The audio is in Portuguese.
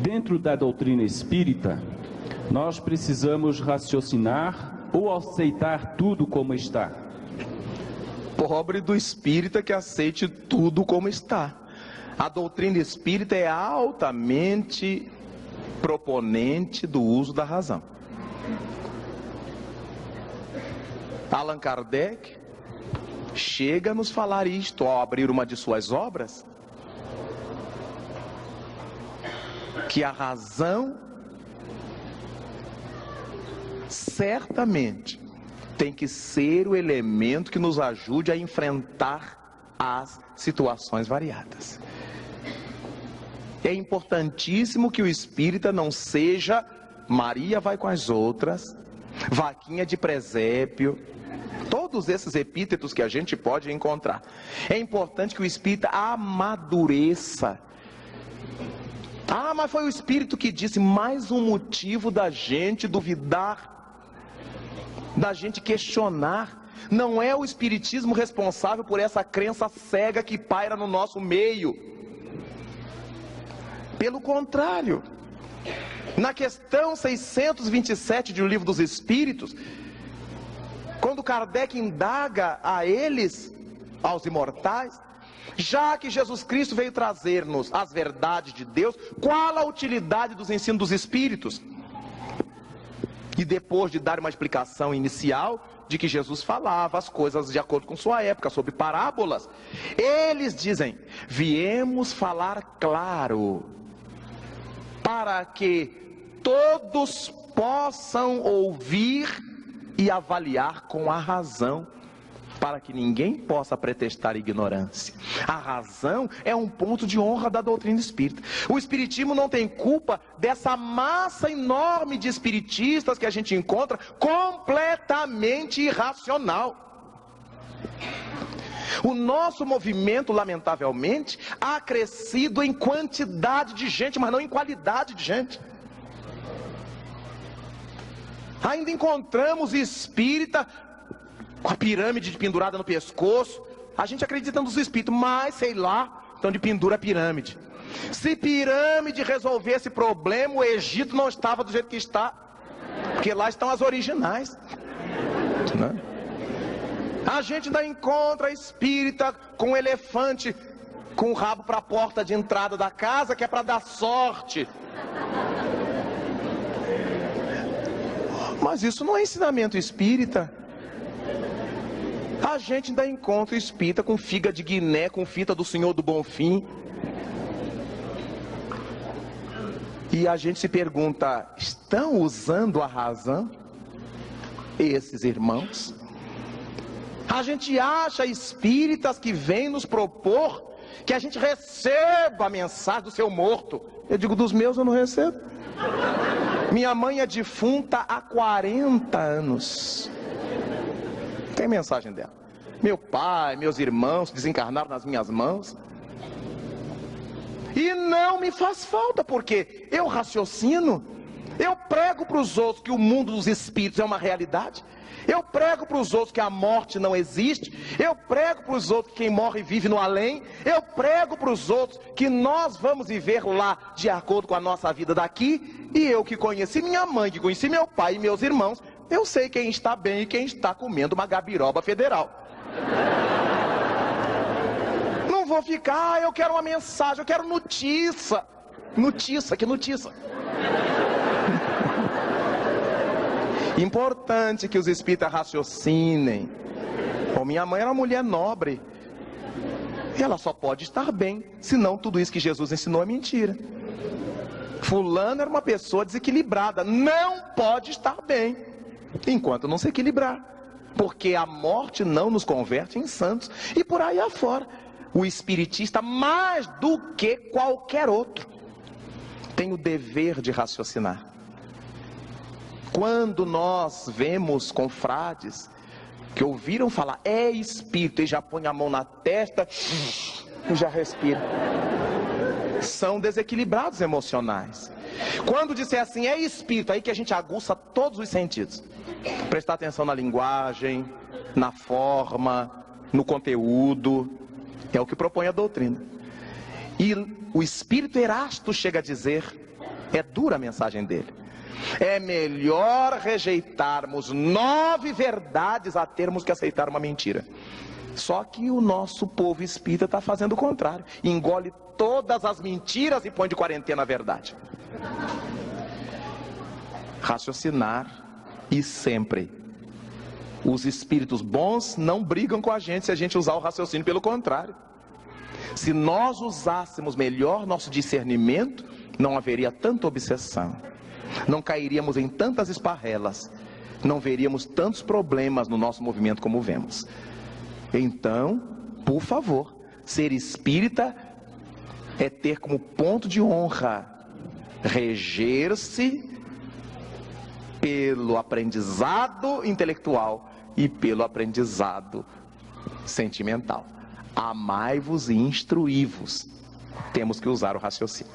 Dentro da doutrina espírita, nós precisamos raciocinar ou aceitar tudo como está? Pobre do espírita que aceite tudo como está. A doutrina espírita é altamente proponente do uso da razão. Allan Kardec chega a nos falar isto ao abrir uma de suas obras, que a razão certamente tem que ser o elemento que nos ajude a enfrentar as situações variadas. É importantíssimo que o espírita não seja Maria vai com as outras, vaquinha de presépio, todos esses epítetos que a gente pode encontrar. É importante que o espírita amadureça. Ah, mas foi o espírito que disse, mais um motivo da gente duvidar, da gente questionar. Não é o espiritismo responsável por essa crença cega que paira no nosso meio. Pelo contrário, na questão 627 do Livro dos Espíritos, quando Kardec indaga a eles, aos imortais, já que Jesus Cristo veio trazer-nos as verdades de Deus, qual a utilidade dos ensinos dos Espíritos? E depois de dar uma explicação inicial de que Jesus falava as coisas de acordo com sua época, sobre parábolas, eles dizem, viemos falar claro, para que todos possam ouvir e avaliar com a razão, para que ninguém possa pretextar ignorância. A razão é um ponto de honra da doutrina espírita. O espiritismo não tem culpa dessa massa enorme de espiritistas que a gente encontra completamente irracional. O nosso movimento, lamentavelmente, ha crescido em quantidade de gente, mas não em qualidade de gente. Ainda encontramos espírita com a pirâmide pendurada no pescoço. A gente acredita nos espíritos, mas sei lá, estão de pendura a pirâmide. Se pirâmide resolvesse problema, o Egito não estava do jeito que está, porque lá estão as originais, né? A gente ainda encontra espírita com um elefante com o rabo para a porta de entrada da casa, que é para dar sorte. Mas isso não é ensinamento espírita. A gente ainda encontra espírita com figa de Guiné, com fita do Senhor do Bonfim. E a gente se pergunta, estão usando a razão esses irmãos? A gente acha espíritas que vêm nos propor que a gente receba a mensagem do seu morto. Eu digo, dos meus eu não recebo. Minha mãe é defunta há 40 anos. Tem mensagem dela. Meu pai, meus irmãos desencarnaram nas minhas mãos. E não me faz falta, porque eu raciocino. Eu prego para os outros que o mundo dos espíritos é uma realidade. Eu prego para os outros que a morte não existe. Eu prego para os outros que quem morre vive no além. Eu prego para os outros que nós vamos viver lá de acordo com a nossa vida daqui. E eu que conheci minha mãe, que conheci meu pai e meus irmãos, eu sei quem está bem e quem está comendo uma gabiroba federal. Não vou ficar, eu quero uma mensagem, eu quero notícia. Notícia, que notícia? Importante que os espíritas raciocinem. Bom, minha mãe era uma mulher nobre. Ela só pode estar bem, senão tudo isso que Jesus ensinou é mentira. Fulano era uma pessoa desequilibrada, não pode estar bem enquanto não se equilibrar, porque a morte não nos converte em santos. E por aí afora, o espiritista, mais do que qualquer outro, tem o dever de raciocinar. Quando nós vemos confrades que ouviram falar, é espírito, e já põe a mão na testa e já respira, são desequilibrados emocionais. Quando disser assim, é espírito, aí que a gente aguça todos os sentidos. Prestar atenção na linguagem, na forma, no conteúdo, é o que propõe a doutrina. E o espírito Erasto chega a dizer É dura a mensagem dele. É melhor rejeitarmos 9 verdades a termos que aceitar uma mentira. Só que o nosso povo espírita está fazendo o contrário. Engole todas as mentiras e põe de quarentena a verdade. Raciocinar e sempre. Os espíritos bons não brigam com a gente se a gente usar o raciocínio, pelo contrário. Se nós usássemos melhor nosso discernimento, não haveria tanta obsessão. Não cairíamos em tantas esparrelas. Não veríamos tantos problemas no nosso movimento como vemos. Então, por favor, ser espírita é ter como ponto de honra reger-se pelo aprendizado intelectual e pelo aprendizado sentimental. Amai-vos e instruí-vos. Temos que usar o raciocínio.